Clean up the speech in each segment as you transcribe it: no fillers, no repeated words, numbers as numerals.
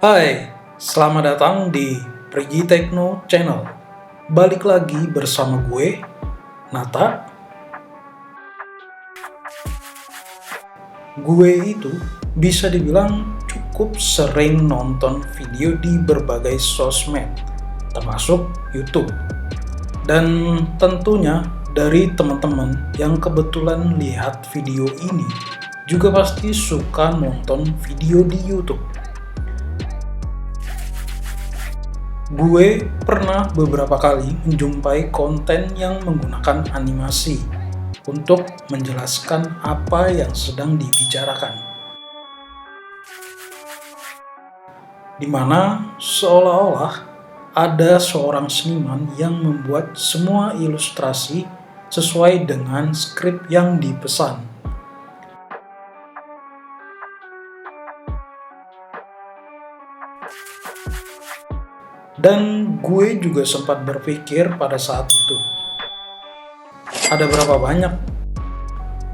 Hai, selamat datang di Prigi Techno Channel. Balik lagi bersama gue, Nata. Gue itu bisa dibilang cukup sering nonton video di berbagai sosmed, termasuk YouTube. Dan tentunya dari teman-teman yang kebetulan lihat video ini juga pasti suka nonton video di YouTube. Gue pernah beberapa kali menjumpai konten yang menggunakan animasi untuk menjelaskan apa yang sedang dibicarakan. Di mana seolah-olah ada seorang seniman yang membuat semua ilustrasi sesuai dengan skrip yang dipesan. Dan gue juga sempat berpikir pada saat itu, ada berapa banyak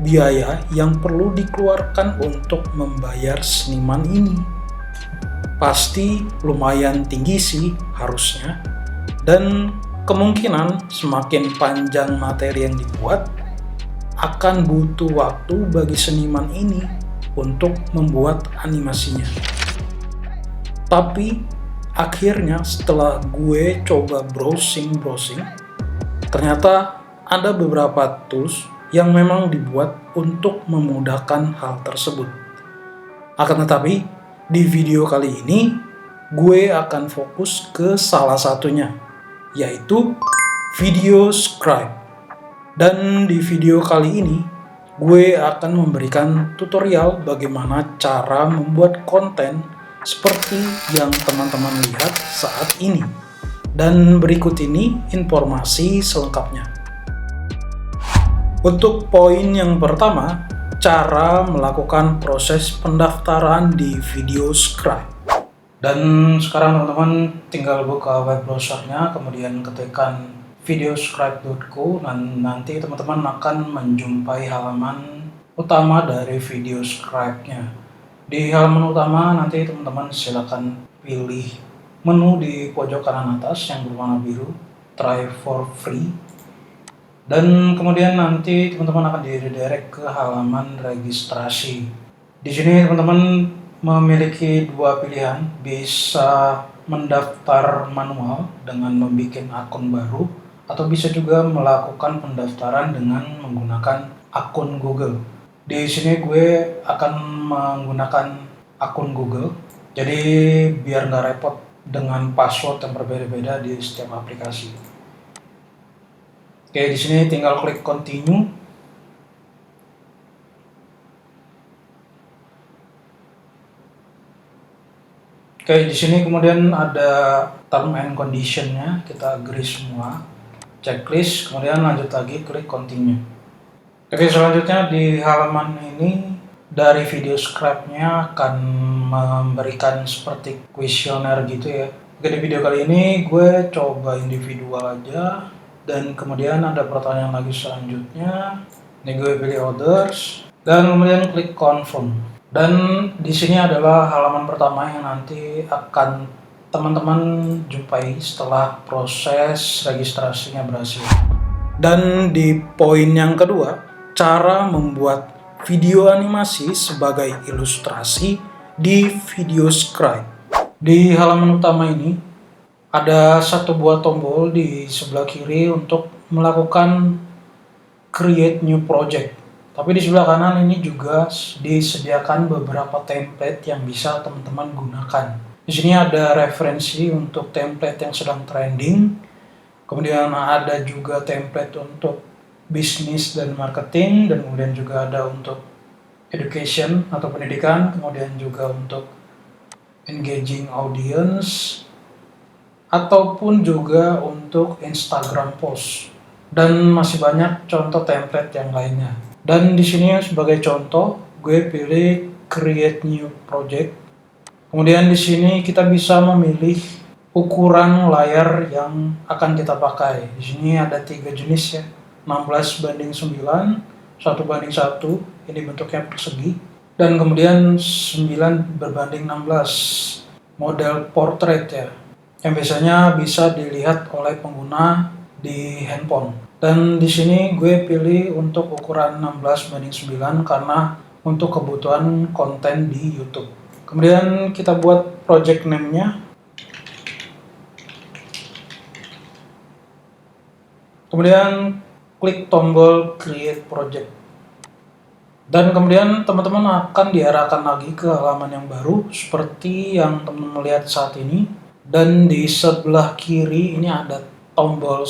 biaya yang perlu dikeluarkan untuk membayar seniman ini? Pasti lumayan tinggi sih harusnya, dan kemungkinan semakin panjang materi yang dibuat, akan butuh waktu bagi seniman ini untuk membuat animasinya. Tapi akhirnya setelah gue coba browsing, ternyata ada beberapa tools yang memang dibuat untuk memudahkan hal tersebut. Akan tetapi, di video kali ini, gue akan fokus ke salah satunya, yaitu VideoScribe. Dan di video kali ini, gue akan memberikan tutorial bagaimana cara membuat konten seperti yang teman-teman lihat saat ini. Dan berikut ini informasi selengkapnya. Untuk poin yang pertama, cara melakukan proses pendaftaran di VideoScribe. Dan sekarang teman-teman tinggal buka web browsernya, kemudian ketikkan videoscribe.co, dan nanti teman-teman akan menjumpai halaman utama dari VideoScribe-nya. Di halaman utama nanti teman-teman silakan pilih menu di pojok kanan atas yang berwarna biru, try for free. Dan kemudian nanti teman-teman akan diredirect ke halaman registrasi. Di sini teman-teman memiliki dua pilihan, bisa mendaftar manual dengan membuat akun baru, atau bisa juga melakukan pendaftaran dengan menggunakan akun Google. Di sini gue akan menggunakan akun Google, jadi biar nggak repot dengan password yang berbeda-beda di setiap aplikasi. Oke, di sini tinggal klik continue. Oke, di sini kemudian ada term and condition-nya, kita agree semua. Checklist, kemudian lanjut lagi klik continue. Oke, selanjutnya di halaman ini dari VideoScribe-nya akan memberikan seperti kuesioner gitu ya. Oke, di video kali ini gue coba individual aja, dan kemudian ada pertanyaan lagi selanjutnya. Ini gue pilih others, dan kemudian klik confirm. Dan di sini adalah halaman pertama yang nanti akan teman-teman jumpai setelah proses registrasinya berhasil. Dan di poin yang kedua, cara membuat video animasi sebagai ilustrasi di VideoScribe. Di halaman utama ini ada satu buah tombol di sebelah kiri untuk melakukan create new project. Tapi di sebelah kanan ini juga disediakan beberapa template yang bisa teman-teman gunakan. Di sini ada referensi untuk template yang sedang trending. Kemudian ada juga template untuk bisnis dan marketing, dan kemudian juga ada untuk education atau pendidikan, kemudian juga untuk engaging audience, ataupun juga untuk Instagram post, dan masih banyak contoh template yang lainnya. Dan di sini sebagai contoh, gue pilih create new project. Kemudian di sini kita bisa memilih ukuran layar yang akan kita pakai. Di sini ada 3 jenis ya. 16:9, 1:1, ini bentuknya persegi, dan kemudian 9:16. model portrait ya, yang biasanya bisa dilihat oleh pengguna di handphone. Dan di sini gue pilih untuk ukuran 16:9 karena untuk kebutuhan konten di YouTube. Kemudian kita buat project name-nya. Kemudian klik tombol create project. Dan kemudian teman-teman akan diarahkan lagi ke halaman yang baru seperti yang teman-teman lihat saat ini. Dan di sebelah kiri ini ada tombol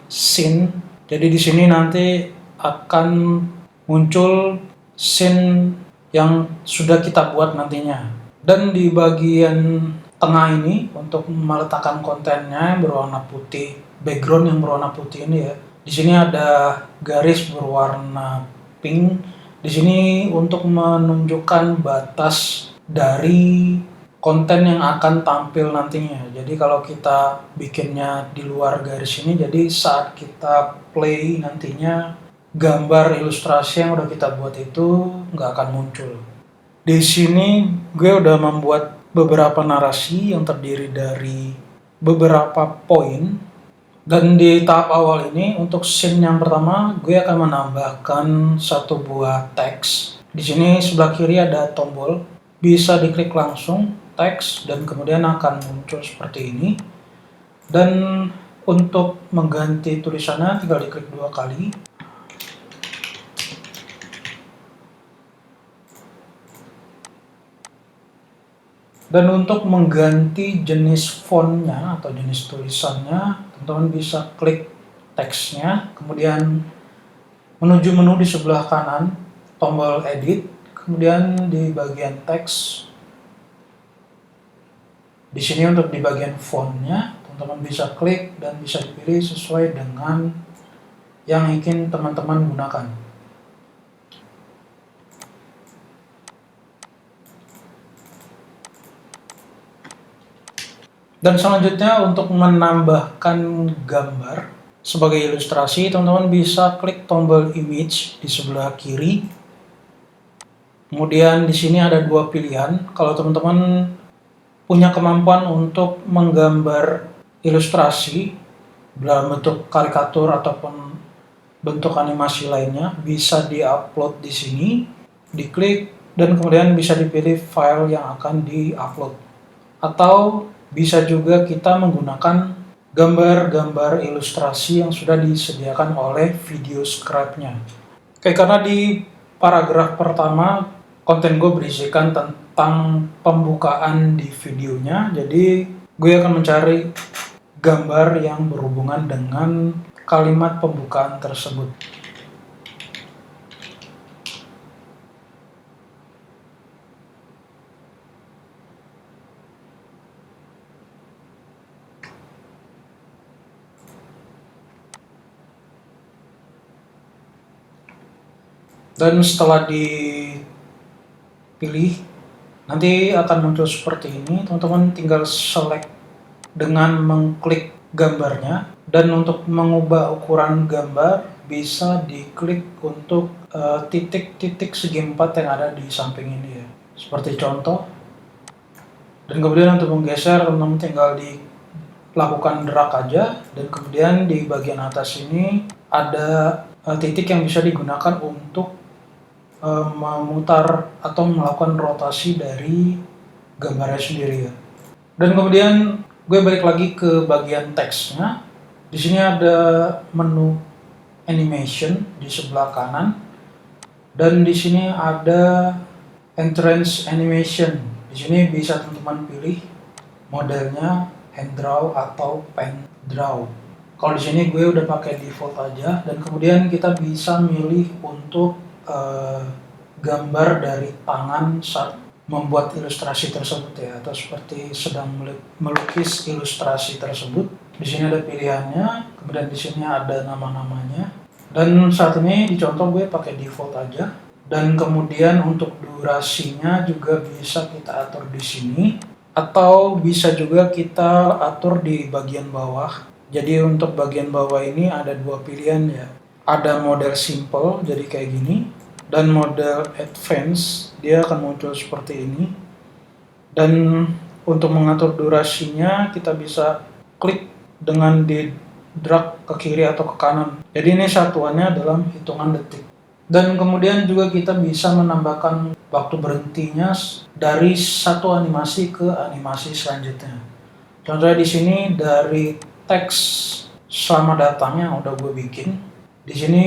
scene. Jadi di sini nanti akan muncul scene yang sudah kita buat nantinya. Dan di bagian tengah ini untuk meletakkan kontennya yang berwarna putih, background yang berwarna putih ini ya. Di sini ada garis berwarna pink. Di sini untuk menunjukkan batas dari konten yang akan tampil nantinya. Jadi kalau kita bikinnya di luar garis ini, jadi saat kita play nantinya gambar ilustrasi yang udah kita buat itu nggak akan muncul. Di sini gue udah membuat beberapa narasi yang terdiri dari beberapa poin. Dan di tahap awal ini untuk scene yang pertama gue akan menambahkan satu buah teks. Di sini sebelah kiri ada tombol, bisa diklik langsung teks dan kemudian akan muncul seperti ini. Dan untuk mengganti tulisannya tinggal diklik 2 kali. Dan untuk mengganti jenis fontnya atau jenis tulisannya, teman-teman bisa klik teksnya, kemudian menuju menu di sebelah kanan, tombol edit, kemudian di bagian teks. Di sini untuk di bagian fontnya, teman-teman bisa klik dan bisa dipilih sesuai dengan yang ingin teman-teman gunakan. Dan selanjutnya untuk menambahkan gambar sebagai ilustrasi, teman-teman bisa klik tombol image di sebelah kiri. Kemudian di sini ada 2 pilihan. Kalau teman-teman punya kemampuan untuk menggambar ilustrasi dalam bentuk karikatur ataupun bentuk animasi lainnya, bisa di-upload di sini, diklik dan kemudian bisa dipilih file yang akan di-upload. Atau bisa juga kita menggunakan gambar-gambar ilustrasi yang sudah disediakan oleh Videoscribe-nya. Oke, karena di paragraf pertama konten gue berisikan tentang pembukaan di videonya, jadi gue akan mencari gambar yang berhubungan dengan kalimat pembukaan tersebut. Dan setelah dipilih, nanti akan muncul seperti ini. Teman-teman tinggal select dengan mengklik gambarnya. Dan untuk mengubah ukuran gambar, bisa diklik untuk titik-titik segi 4 yang ada di samping ini ya. Seperti contoh. Dan kemudian untuk menggeser, teman-teman tinggal dilakukan drag aja. Dan kemudian di bagian atas ini ada titik yang bisa digunakan untuk memutar atau melakukan rotasi dari gambarnya sendiri ya. Dan kemudian gue balik lagi ke bagian teksnya. Di sini ada menu animation di sebelah kanan. Dan di sini ada entrance animation. Di sini bisa teman-teman pilih modelnya hand draw atau pen draw. Kalau di sini gue udah pakai default aja, dan kemudian kita bisa milih untuk gambar dari tangan saat membuat ilustrasi tersebut ya, atau seperti sedang melukis ilustrasi tersebut. Di sini ada pilihannya, kemudian di sini ada nama-namanya. Dan saat ini di contoh gue pakai default aja. Dan kemudian untuk durasinya juga bisa kita atur di sini, atau bisa juga kita atur di bagian bawah. Jadi untuk bagian bawah ini ada 2 pilihan ya. Ada model simple, jadi kayak gini. Dan model advance, dia akan muncul seperti ini. Dan untuk mengatur durasinya kita bisa klik dengan di drag ke kiri atau ke kanan. Jadi ini satuannya dalam hitungan detik. Dan kemudian juga kita bisa menambahkan waktu berhentinya dari satu animasi ke animasi selanjutnya. Contohnya di sini dari teks selamat datang yang udah gue bikin. Di sini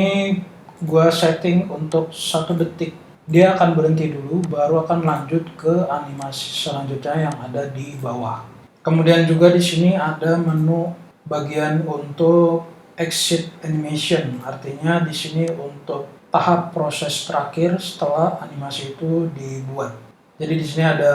gue setting untuk 1 detik. Dia akan berhenti dulu, baru akan lanjut ke animasi selanjutnya yang ada di bawah. Kemudian juga di sini ada menu bagian untuk exit animation, artinya di sini untuk tahap proses terakhir setelah animasi itu dibuat. Jadi di sini ada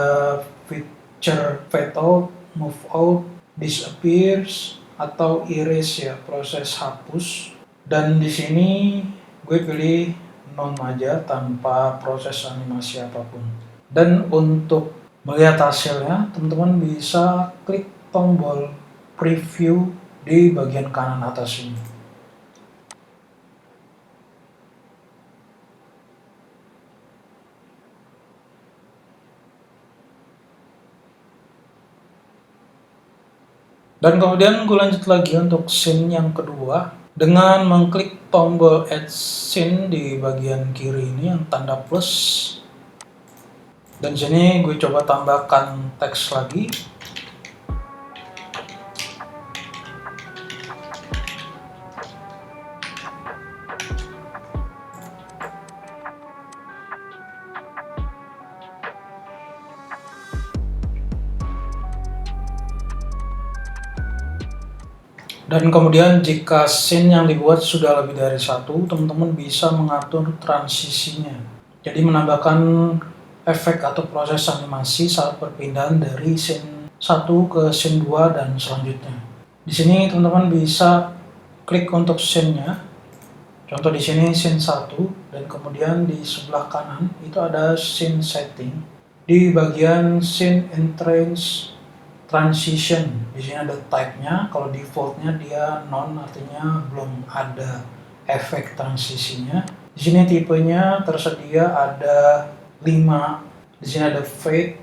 feature fade out, move out, disappears atau erase ya, proses hapus. Dan di sini gue pilih none aja tanpa proses animasi apapun. Dan untuk melihat hasilnya, teman-teman bisa klik tombol preview di bagian kanan atas ini. Dan kemudian gue lanjut lagi untuk scene yang kedua dengan mengklik tombol add scene di bagian kiri ini yang tanda plus. Dan sini gue coba tambahkan teks lagi. Dan kemudian jika scene yang dibuat sudah lebih dari 1, teman-teman bisa mengatur transisinya. Jadi menambahkan efek atau proses animasi saat perpindahan dari scene 1 ke scene 2 dan selanjutnya. Di sini teman-teman bisa klik untuk scene-nya. Contoh di sini scene 1 dan kemudian di sebelah kanan itu ada scene setting. Di bagian scene entrance transition, di sini ada type-nya. Kalau default-nya dia none, artinya belum ada efek transisinya. Di sini tipenya tersedia ada 5. Di sini ada fade,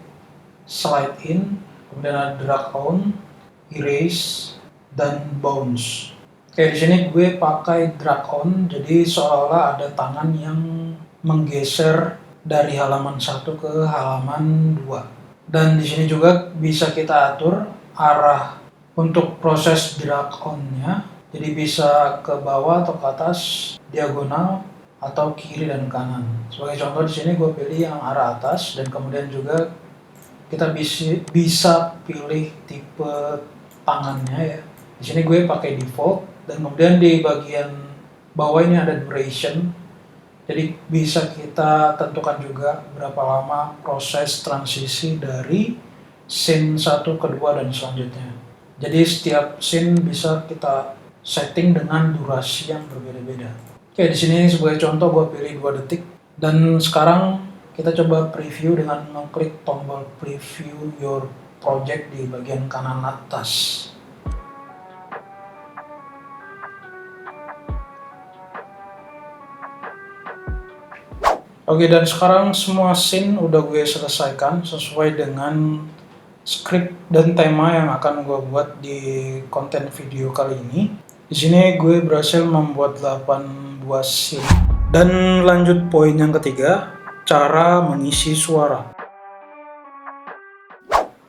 slide in, kemudian ada drag on, erase, dan bounce. Oke, di sini gue pakai drag on, jadi seolah-olah ada tangan yang menggeser dari halaman 1 ke halaman 2. Dan di sini juga bisa kita atur arah untuk proses drag on-nya. Jadi bisa ke bawah atau ke atas, diagonal, atau kiri dan kanan. Sebagai contoh di sini gue pilih yang arah atas, dan kemudian juga kita bisa pilih tipe tangannya ya. Di sini gue pakai default, dan kemudian di bagian bawah ini ada duration. Jadi bisa kita tentukan juga berapa lama proses transisi dari scene 1 ke 2 dan selanjutnya. Jadi setiap scene bisa kita setting dengan durasi yang berbeda-beda. Oke, di sini sebagai contoh gue pilih 2 detik. Dan sekarang kita coba preview dengan mengklik tombol preview your project di bagian kanan atas. Oke, dan sekarang semua scene udah gue selesaikan sesuai dengan skrip dan tema yang akan gue buat di konten video kali ini. Di sini gue berhasil membuat 8 buah scene. Dan lanjut poin yang ketiga, cara mengisi suara.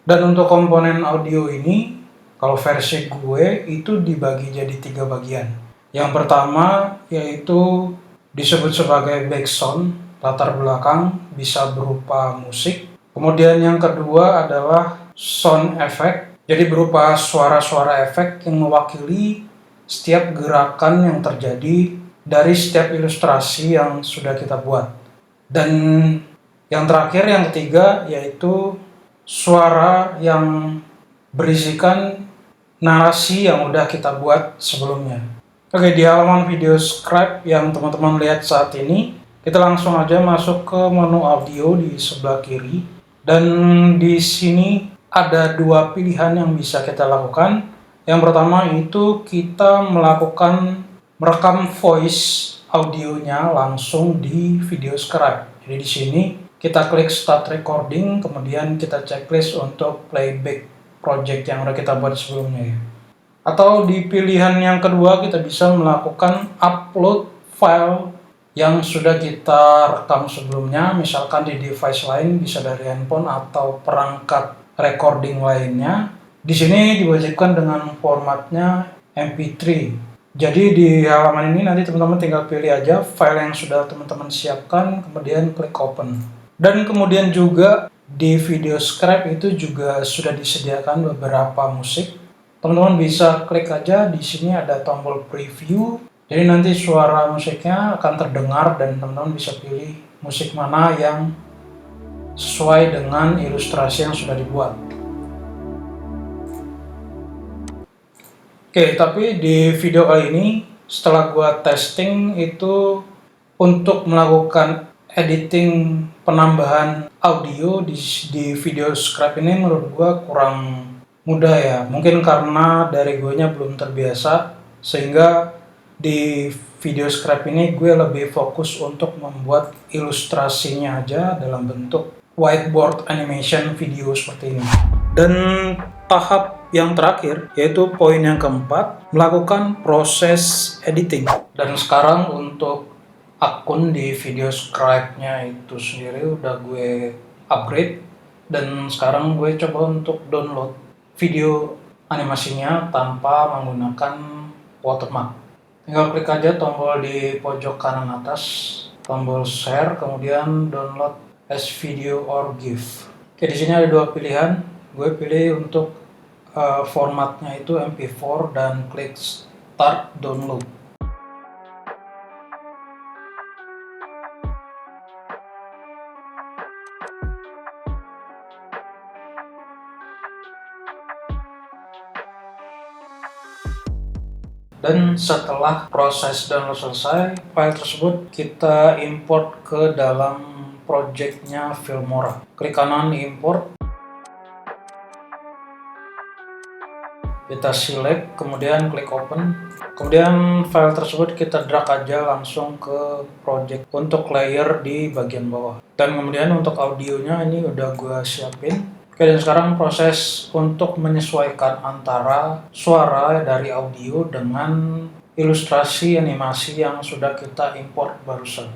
Dan untuk komponen audio ini, kalau versi gue itu dibagi jadi 3 bagian. Yang pertama yaitu disebut sebagai background. Latar belakang bisa berupa musik. Kemudian yang kedua adalah sound effect, jadi berupa suara-suara efek yang mewakili setiap gerakan yang terjadi dari setiap ilustrasi yang sudah kita buat. Dan yang terakhir, yang ketiga, yaitu suara yang berisikan narasi yang udah kita buat sebelumnya. Oke, di halaman video scribe yang teman-teman lihat saat ini, kita langsung aja masuk ke menu audio di sebelah kiri. Dan di sini ada 2 pilihan yang bisa kita lakukan. Yang pertama itu kita merekam voice audionya langsung di video scribe. Jadi di sini Kita klik start recording, kemudian kita checklist untuk playback project yang udah kita buat sebelumnya ya. Atau di pilihan yang kedua kita bisa melakukan upload file yang sudah kita rekam sebelumnya, misalkan di device lain, bisa dari handphone atau perangkat recording lainnya. Di sini diwajibkan dengan formatnya MP3. Jadi di halaman ini nanti teman-teman tinggal pilih aja file yang sudah teman-teman siapkan, kemudian klik open. Dan kemudian juga di VideoScribe itu juga sudah disediakan beberapa musik. Teman-teman bisa klik aja, di sini ada tombol preview. Jadi nanti suara musiknya akan terdengar dan teman-teman bisa pilih musik mana yang sesuai dengan ilustrasi yang sudah dibuat. Oke, tapi di video kali ini setelah gua testing itu untuk melakukan editing penambahan audio di VideoScribe ini menurut gua kurang mudah ya. Mungkin karena dari guanya belum terbiasa, sehingga di VideoScribe ini gue lebih fokus untuk membuat ilustrasinya aja dalam bentuk whiteboard animation video seperti ini. Dan tahap yang terakhir, yaitu poin yang keempat, melakukan proses editing. Dan sekarang untuk akun di VideoScribe-nya itu sendiri udah gue upgrade, dan sekarang gue coba untuk download video animasinya tanpa menggunakan watermark. Tinggal klik aja tombol di pojok kanan atas, tombol share, kemudian download as video or GIF. Oke, di sini ada dua pilihan. Gue pilih untuk formatnya itu MP4 dan klik start download. Dan setelah proses download selesai, file tersebut kita import ke dalam projectnya Filmora. Klik kanan import, kita select, kemudian klik open. Kemudian file tersebut kita drag aja langsung ke project untuk layer di bagian bawah. Dan kemudian untuk audionya ini udah gua siapin. Oke, dan sekarang proses untuk menyesuaikan antara suara dari audio dengan ilustrasi animasi yang sudah kita import barusan.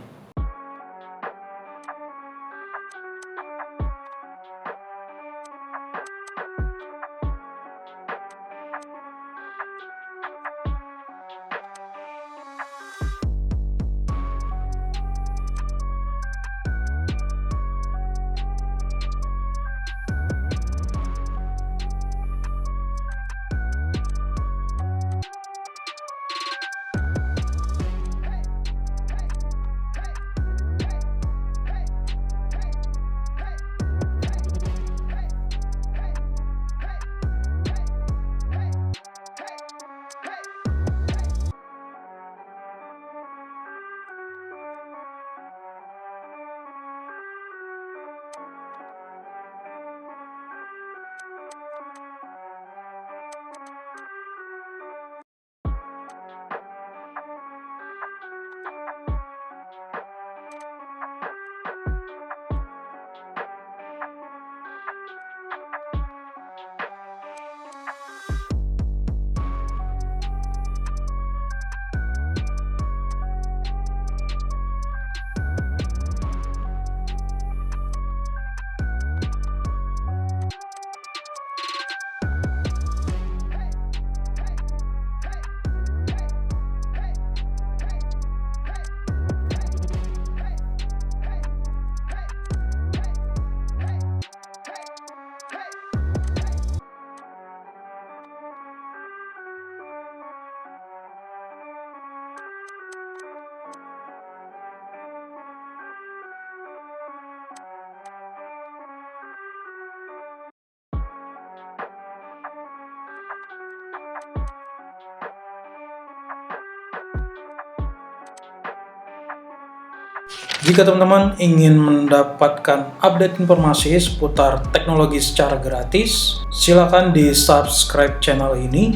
Jika teman-teman ingin mendapatkan update informasi seputar teknologi secara gratis, silakan di subscribe channel ini.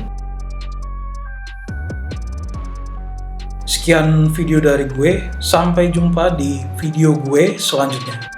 Sekian video dari gue, sampai jumpa di video gue selanjutnya.